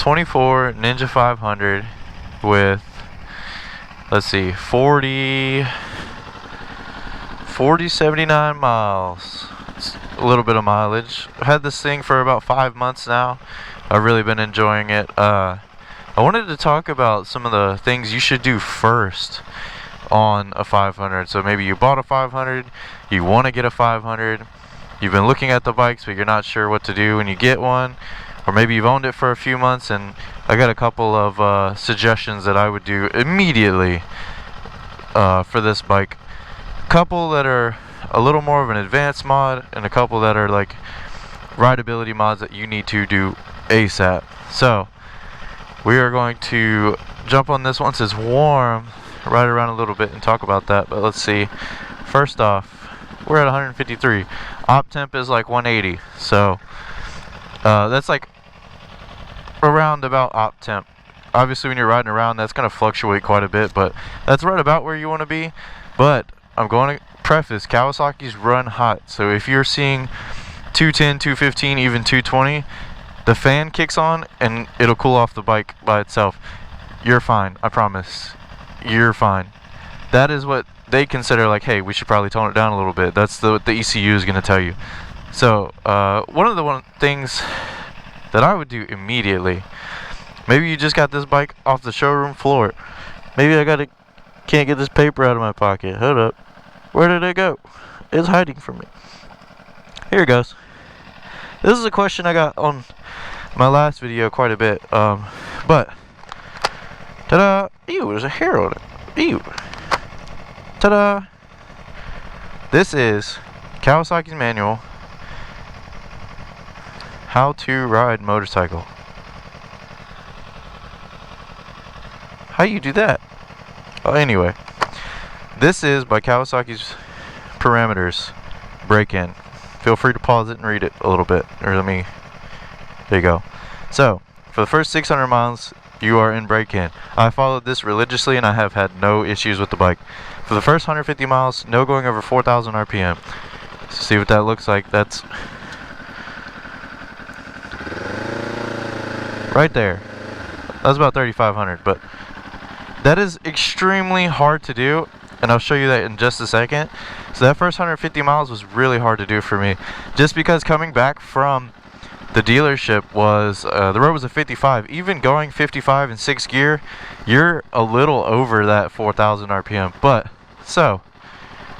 24 Ninja 500 with, let's see, 4079 miles. It's a little bit of mileage. I've had this thing for about 5 months now. I've really been enjoying it. I wanted to talk about some of the things you should do first on a 500. So maybe you bought a 500, you want to get a 500, you've been looking at the bikes but you're not sure what to do when you get one, or maybe you've owned it for a few months, and I got a couple of suggestions that I would do immediately for this bike. A couple that are a little more of an advanced mod, and a couple that are like rideability mods that you need to do ASAP. So we are going to jump on this once it's warm, ride around a little bit and talk about that. But let's see. First off, we're at 153. Op temp is like 180, so that's like around about op temp. Obviously when you're riding around, that's going to fluctuate quite a bit, but that's right about where you want to be. But I'm going to preface, Kawasaki's run hot, so if you're seeing 210, 215, even 220, the fan kicks on and it'll cool off the bike by itself. You're fine, I promise. You're fine. That is what they consider like, hey, we should probably tone it down a little bit. That's what the ECU is going to tell you. So one of the things that I would do immediately, maybe you just got this bike off the showroom floor. Maybe can't get this paper out of my pocket. Hold up. Where did it go? It's hiding from me. Here it goes. This is a question I got on my last video quite a bit. But ta-da! Ew, there's a hair on it. Ew. Ta-da! This is Kawasaki's manual. How to ride motorcycle. How you do that? Oh, anyway. This is by Kawasaki's parameters break-in. Feel free to pause it and read it a little bit. Or there you go. So, for the first 600 miles, you are in break-in. I followed this religiously and I have had no issues with the bike. For the first 150 miles, no going over 4,000 RPM. So see what that looks like. That's right there. That's about 3,500, but that is extremely hard to do, and I'll show you that in just a second. So that first 150 miles was really hard to do for me, just because coming back from the dealership was the road was a 55. Even going 55 in 6th gear, you're a little over that 4,000 RPM. But so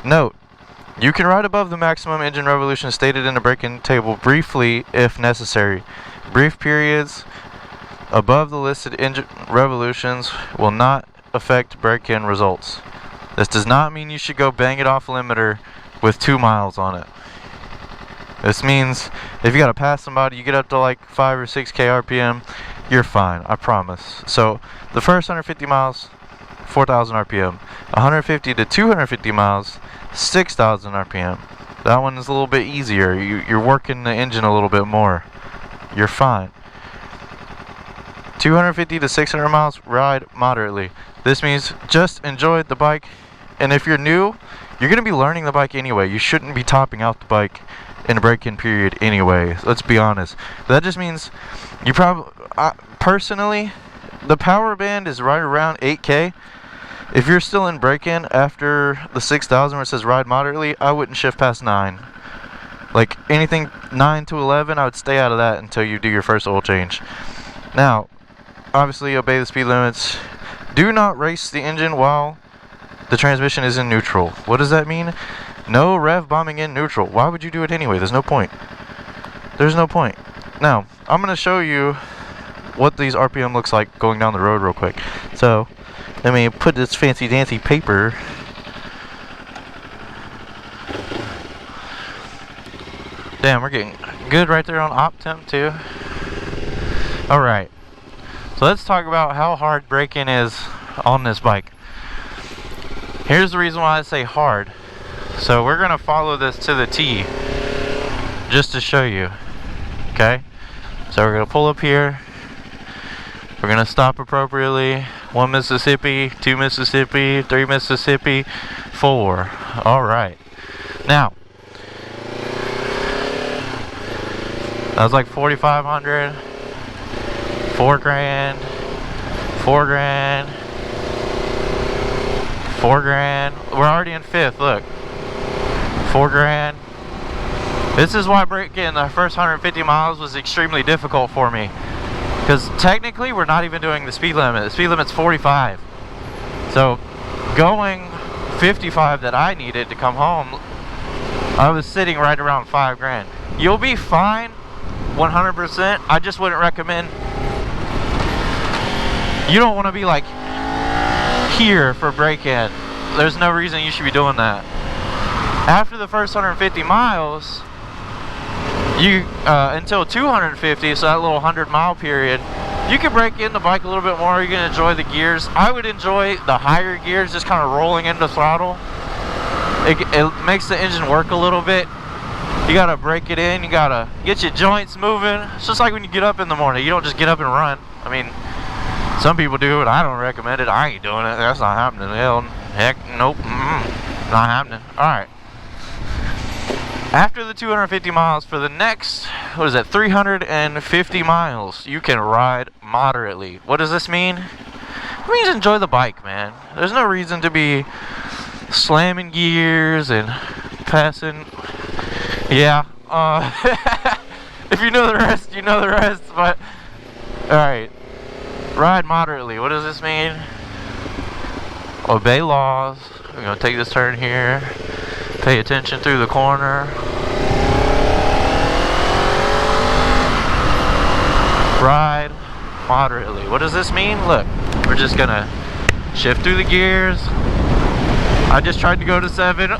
note, you can ride above the maximum engine revolution stated in the break-in table briefly if necessary. Brief periods above the listed engine revolutions will not affect break-in results. This does not mean you should go bang it off limiter with 2 miles on it. This means if you gotta pass somebody, you get up to like 5 or 6k RPM, you're fine, I promise. So the first 150 miles, 4,000 RPM. 150 to 250 miles, 6,000 RPM. That one is a little bit easier. You're working the engine a little bit more. You're fine. 250 to 600 miles, ride moderately. This means just enjoy the bike, and if you're new, you're going to be learning the bike anyway. You shouldn't be topping out the bike in a break-in period anyway. Let's be honest. That just means you probably, personally, the power band is right around 8K. If you're still in break-in after the 6,000 where it says ride moderately, I wouldn't shift past 9. Like anything 9 to 11, I would stay out of that until you do your first oil change. Now, obviously obey the speed limits. Do not race the engine while the transmission is in neutral. What does that mean? No rev bombing in neutral. Why would you do it anyway? There's no point. There's no point. Now, I'm going to show you what these RPM looks like going down the road real quick. So, let me put this fancy dancy paper. Damn, we're getting good right there on op temp too. Alright. So let's talk about how hard break-in is on this bike. Here's the reason why I say hard. So we're going to follow this to the T just to show you. Okay? So we're going to pull up here. We're going to stop appropriately. 1 Mississippi, 2 Mississippi, 3 Mississippi, 4. Alright. Now, that was like 4,500. 4 grand, 4 grand, 4 grand. We're already in 5th, look. 4 grand. This is why breaking the first 150 miles was extremely difficult for me. Because technically we're not even doing the speed limit. The speed limit's 45. So going 55 that I needed to come home, I was sitting right around 5 grand. You'll be fine, 100%. I just wouldn't recommend. You don't want to be like here for break-in. There's no reason you should be doing that. After the first 150 miles, you until 250, so that little 100-mile period, you can break in the bike a little bit more. You can enjoy the gears. I would enjoy the higher gears, just kind of rolling into throttle. It makes the engine work a little bit. You gotta break it in. You gotta get your joints moving. It's just like when you get up in the morning. You don't just get up and run. I mean, some people do it. I don't recommend it. I ain't doing it. That's not happening. Hell, heck, nope. Not happening. All right. After the 250 miles, for the next, what is that, 350 miles, you can ride moderately. What does this mean? It means enjoy the bike, man. There's no reason to be slamming gears and passing. Yeah. If you know the rest, you know the rest. But, alright. Ride moderately. What does this mean? Obey laws. We're going to take this turn here. Pay attention through the corner. Ride moderately. What does this mean? Look, we're just gonna shift through the gears. I just tried to go to 7. Oh!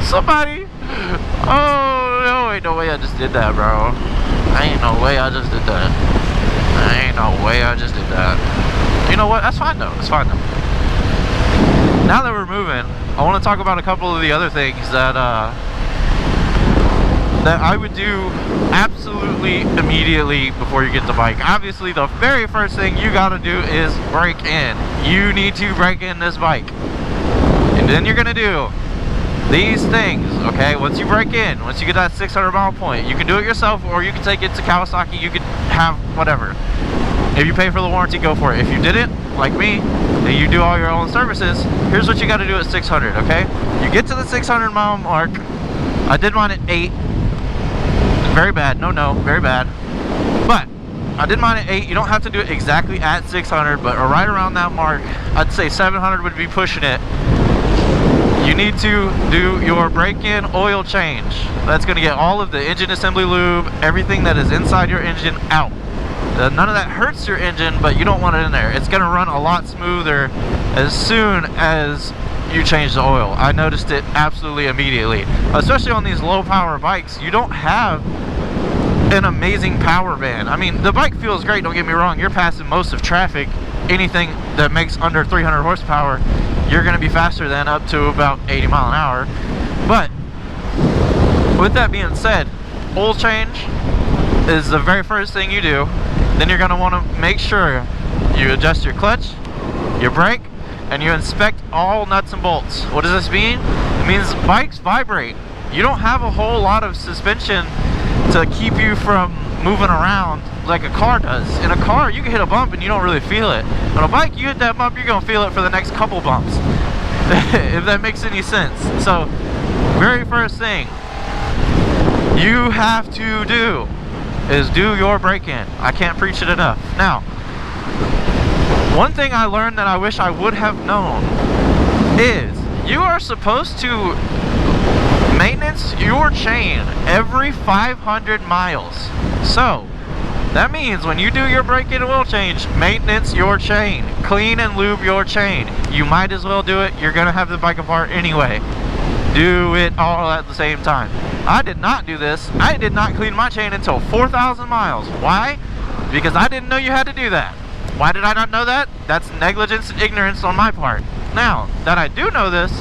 Somebody! Oh, no, ain't no way I just did that, bro. Ain't no way I just did that. Ain't no way I just did that. You know what? That's fine though. It's fine though. Now that we're moving, I want to talk about a couple of the other things that that I would do absolutely immediately before you get the bike. Obviously, the very first thing you gotta do is break in. You need to break in this bike. And then you're gonna do these things, okay? Once you break in, once you get that 600-mile point, you can do it yourself or you can take it to Kawasaki. You can have whatever. If you pay for the warranty, go for it. If you didn't, like me, and you do all your own services, here's what you gotta do at 600, okay? You get to the 600-mile mark. I did mine at 8. Very bad. No, very bad. But I did mine at 8. You don't have to do it exactly at 600, but right around that mark. I'd say 700 would be pushing it. You need to do your break-in oil change. That's going to get all of the engine assembly lube, everything that is inside your engine out. None of that hurts your engine, but you don't want it in there. It's going to run a lot smoother as soon as you change the oil. I noticed it absolutely immediately, especially on these low power bikes. You don't have an amazing power band. I mean, the bike feels great, don't get me wrong. You're passing most of traffic. Anything that makes under 300 horsepower, you're going to be faster than up to about 80 mile an hour. But with that being said, oil change is the very first thing you do. Then you're going to want to make sure you adjust your clutch, your brake, and you inspect all nuts and bolts. What does this mean? It means bikes vibrate. You don't have a whole lot of suspension to keep you from moving around like a car does. In a car, you can hit a bump and you don't really feel it. On a bike, you hit that bump, you're gonna feel it for the next couple bumps. If that makes any sense. So, very first thing you have to do is do your break-in. I can't preach it enough. Now, one thing I learned that I wish I would have known is you are supposed to maintenance your chain every 500 miles. So that means when you do your break-in oil change, maintenance your chain, clean and lube your chain. You might as well do it. You're gonna have the bike apart anyway. Do it all at the same time. I did not do this. I did not clean my chain until 4,000 miles. Why? Because I didn't know you had to do that. Why did I not know that? That's negligence and ignorance on my part. Now that I do know this,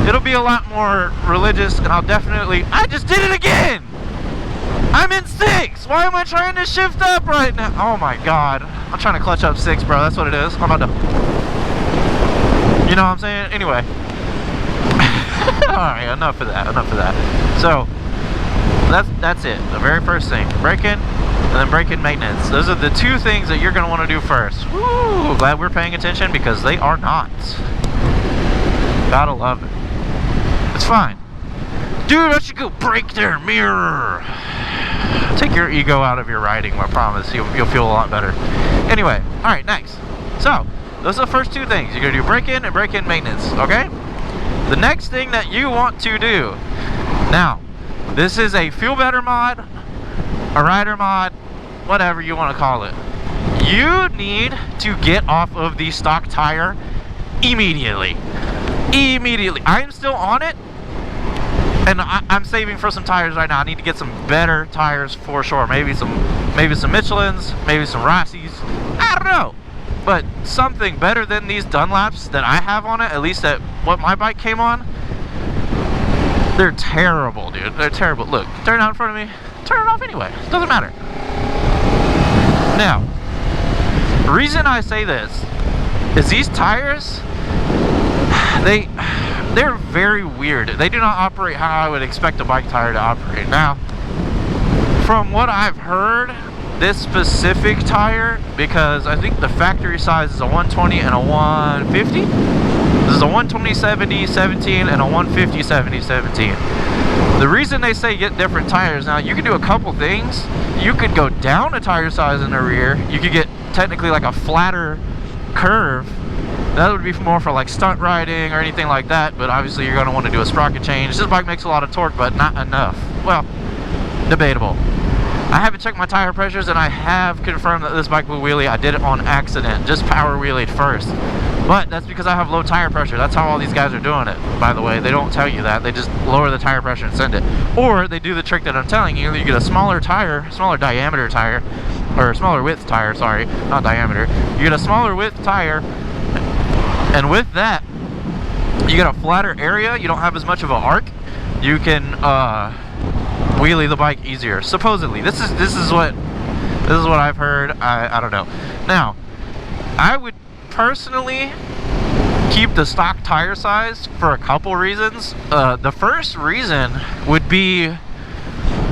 it'll be a lot more religious, and I'll definitely... I just did it again! I'm in 6! Why am I trying to shift up right now? Oh my god. I'm trying to clutch up 6, bro. That's what it is. I'm about to... You know what I'm saying? Anyway. Alright, enough of that. So, that's it. The very first thing. Break in, and then break-in maintenance. Those are the two things that you're going to want to do first. Woo! Glad we're paying attention because they are not. Gotta love it. It's fine. Dude, I should go break their mirror. Take your ego out of your riding, I promise. You'll feel a lot better. Anyway, alright, next. So, those are the first two things. You're going to do break-in and break-in maintenance, okay? The next thing that you want to do. Now, this is a feel better mod, a rider mod, whatever you want to call it. You need to get off of the stock tire immediately. Immediately. I'm still on it, and I'm saving for some tires right now. I need to get some better tires for sure. Maybe some Michelins, maybe some Rossies. I don't know. But something better than these Dunlops that I have on it, at least at what my bike came on. They're terrible, dude. They're terrible. Look, turn it out in front of me. Turn it off anyway. Doesn't matter. Now, the reason I say this is these tires, they're very weird. They do not operate how I would expect a bike tire to operate. Now, from what I've heard, this specific tire, because I think the factory size is a 120 and a 150. This is a 120 70 17 and a 150 70 17. The reason they say get different tires, now you can do a couple things. You could go down a tire size in the rear. You could get technically like a flatter curve. That would be more for like stunt riding or anything like that, but obviously you're going to want to do a sprocket change. This bike makes a lot of torque, but not enough. Well, debatable. I haven't checked my tire pressures, and I have confirmed that this bike will wheelie. I did it on accident, just power wheelied first. But that's because I have low tire pressure. That's how all these guys are doing it, by the way. They don't tell you that. They just lower the tire pressure and send it. Or they do the trick that I'm telling you. You get a smaller tire, smaller diameter tire, or smaller width tire, sorry, not diameter. You get a smaller width tire, and with that, you get a flatter area. You don't have as much of an arc. You can wheelie the bike easier, supposedly. This is what I've heard. I don't know. Now, I would personally keep the stock tire size for a couple reasons. The first reason would be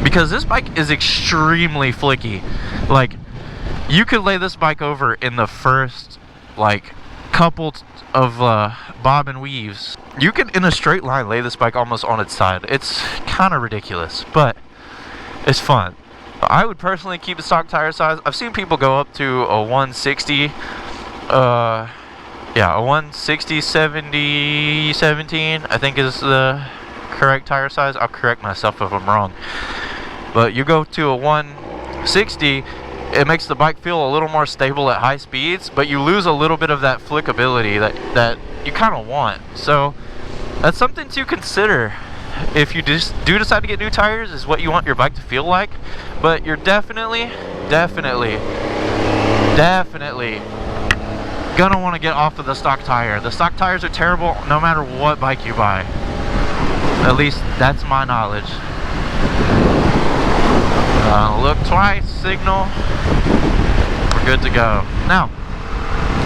because this bike is extremely flicky. Like, you could lay this bike over in the first like couple of bob and weaves. You can, in a straight line, lay this bike almost on its side. It's kind of ridiculous, but it's fun. I would personally keep the stock tire size. I've seen people go up to a 160, a 160 70 17, I think is the correct tire size. I'll correct myself if I'm wrong. But you go to a 160, it makes the bike feel a little more stable at high speeds, but you lose a little bit of that flickability that you kind of want. So that's something to consider if you do decide to get new tires, is what you want your bike to feel like. But you're definitely gonna want to get off of the stock tire. The stock tires are terrible no matter what bike you buy. At least that's my knowledge. Look twice, signal. We're good to go. Now,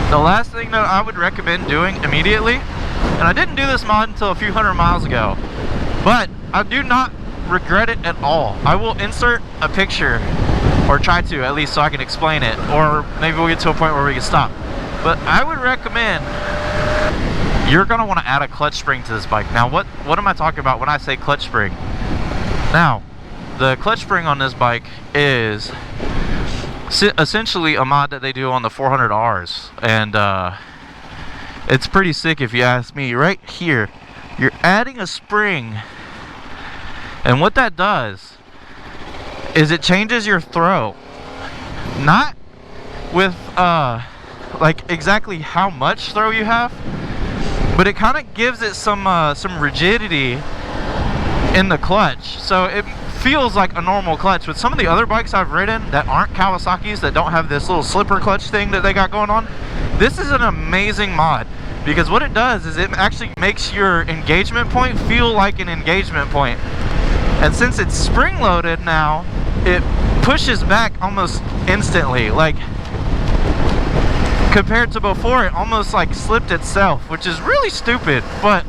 the last thing that I would recommend doing immediately, and I didn't do this mod until a few hundred miles ago, but I do not regret it at all. I will insert a picture, or try to at least, so I can explain it, or maybe we'll get to a point where we can stop. But I would recommend, you're going to want to add a clutch spring to this bike. Now, what am I talking about when I say clutch spring? Now, the clutch spring on this bike is essentially a mod that they do on the 400Rs, and it's pretty sick if you ask me. Right here, you're adding a spring, and what that does is it changes your throw. Not with like exactly how much throw you have, but it kind of gives it some rigidity in the clutch, so it feels like a normal clutch. With some of the other bikes I've ridden that aren't Kawasaki's, that don't have this little slipper clutch thing that they got going on, this is an amazing mod, because what it does is it actually makes your engagement point feel like an engagement point. And since it's spring loaded now, it pushes back almost instantly. Like, compared to before, it almost like slipped itself, which is really stupid, but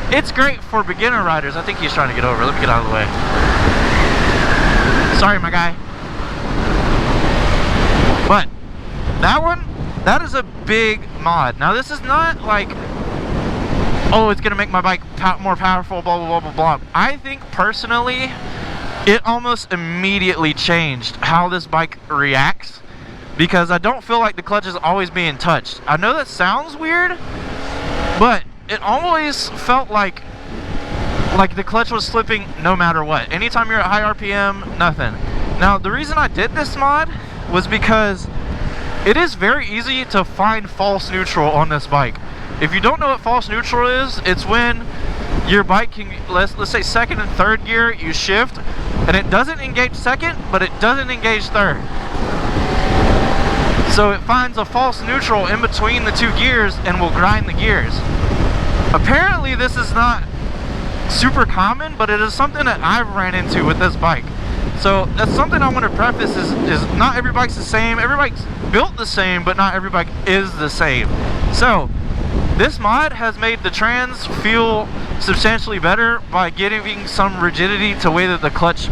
it's great for beginner riders. I think he's trying to get over. Let me get out of the way. Sorry, my guy. But that is a big mod. Now this is not like, oh, it's gonna make my bike more powerful, blah blah blah blah blah. I think personally it almost immediately changed how this bike reacts, because I don't feel like the clutch is always being touched. I know that sounds weird, but it always felt like the clutch was slipping no matter what. Anytime you're at high RPM, nothing. Now the reason I did this mod was because it is very easy to find false neutral on this bike. If you don't know what false neutral is, it's when your bike can, let's say second and third gear, you shift and it doesn't engage second, but it doesn't engage third. So it finds a false neutral in between the two gears and will grind the gears. Apparently this is not super common, but it is something that I've ran into with this bike. So that's something I want to preface is not every bike's the same. Every bike's built the same, but not every bike is the same. So this mod has made the trans feel substantially better by giving some rigidity to the way that the clutch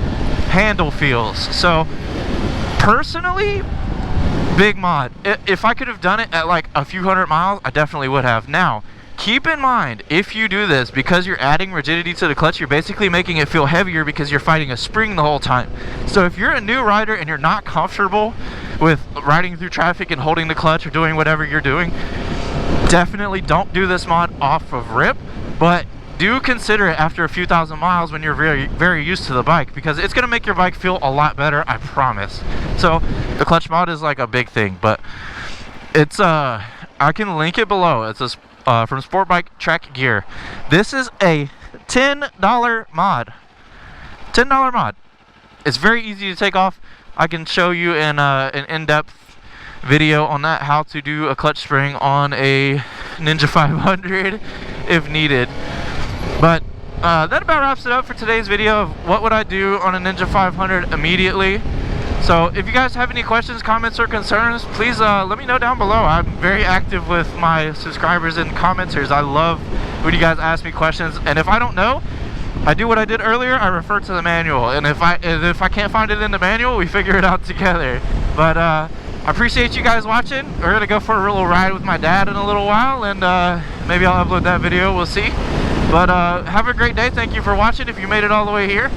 handle feels. So personally, big mod. If I could have done it at like a few hundred miles, I definitely would have. Now, keep in mind, if you do this, because you're adding rigidity to the clutch, you're basically making it feel heavier because you're fighting a spring the whole time. So if you're a new rider and you're not comfortable with riding through traffic and holding the clutch or doing whatever you're doing, definitely don't do this mod off of rip, but do consider it after a few thousand miles when you're very, very used to the bike, because it's going to make your bike feel a lot better, I promise. So the clutch mod is like a big thing, but it's I can link it below. It's from Sport Bike Track Gear. This is a $10 mod. $10 mod. It's very easy to take off. I can show you in an in-depth video on that, how to do a clutch spring on a Ninja 500 if needed. But that about wraps it up for today's video of what would I do on a Ninja 500 immediately. So if you guys have any questions, comments, or concerns, please let me know down below. I'm very active with my subscribers and commenters. I love when you guys ask me questions, and if I don't know, I do what I did earlier. I refer to the manual, and if I can't find it in the manual, we figure it out together. But I appreciate you guys watching. We're gonna go for a little ride with my dad in a little while, and maybe I'll upload that video. We'll see. But have a great day. Thank you for watching. If you made it all the way here,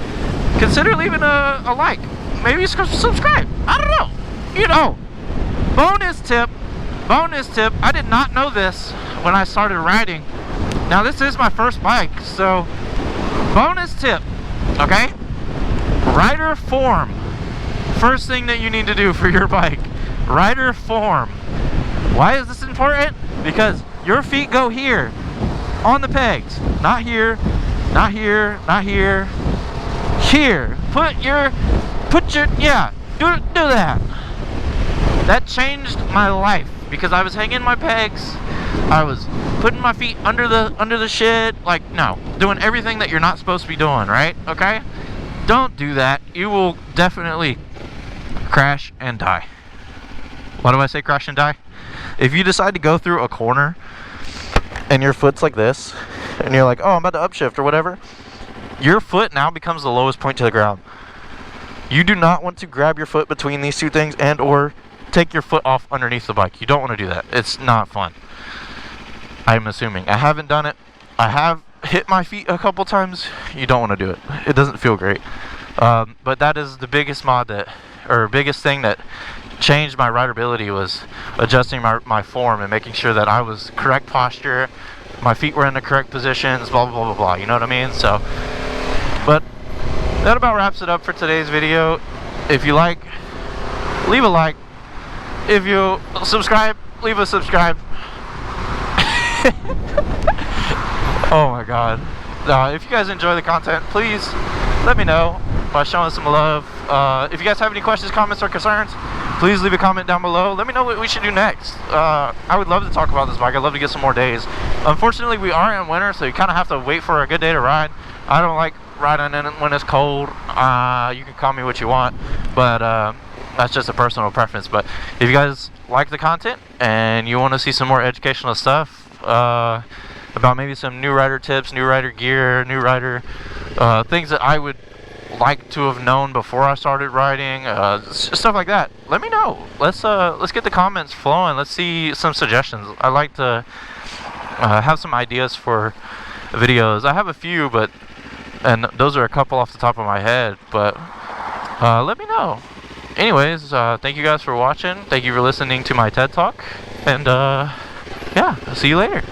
consider leaving a like. Maybe subscribe. I don't know. You know. Bonus tip. I did not know this when I started riding. Now this is my first bike, so bonus tip. Okay? Rider form. First thing that you need to do for your bike. Rider form. Why is this important? Because your feet go here on the pegs. Not here. Not here. Not here. Here. Yeah, do that. That changed my life, because I was hanging my pegs, I was putting my feet under the shit, like, no, doing everything that you're not supposed to be doing, right? Okay? Don't do that. You will definitely crash and die. Why do I say crash and die? If you decide to go through a corner and your foot's like this, and you're like, oh, I'm about to upshift or whatever, your foot now becomes the lowest point to the ground. You do not want to grab your foot between these two things and or take your foot off underneath the bike. You don't want to do that. It's not fun. I'm assuming. I haven't done it. I have hit my feet a couple times. You don't want to do it. It doesn't feel great. But that is the biggest biggest thing that changed my rideability, was adjusting my form and making sure that I was correct posture, my feet were in the correct positions, blah, blah, blah, blah. You know what I mean? So, but that about wraps it up for today's video. If you like, leave a like. If you subscribe, leave a subscribe. Oh my god. If you guys enjoy the content, please let me know by showing some love. If you guys have any questions, comments, or concerns, please leave a comment down below. Let me know what we should do next. I would love to talk about this bike. I'd love to get some more days. Unfortunately, we are in winter, so you kind of have to wait for a good day to ride. I don't like riding in when it's cold. You can call me what you want, but that's just a personal preference. But if you guys like the content and you want to see some more educational stuff about maybe some new rider tips, new rider gear, new rider things that I would like to have known before I started writing, stuff like that. Let me know. Let's get the comments flowing. Let's see some suggestions. I like to have some ideas for videos. I have a few, and those are a couple off the top of my head, but let me know. Anyways, thank you guys for watching. Thank you for listening to my TED Talk, and yeah, I'll see you later.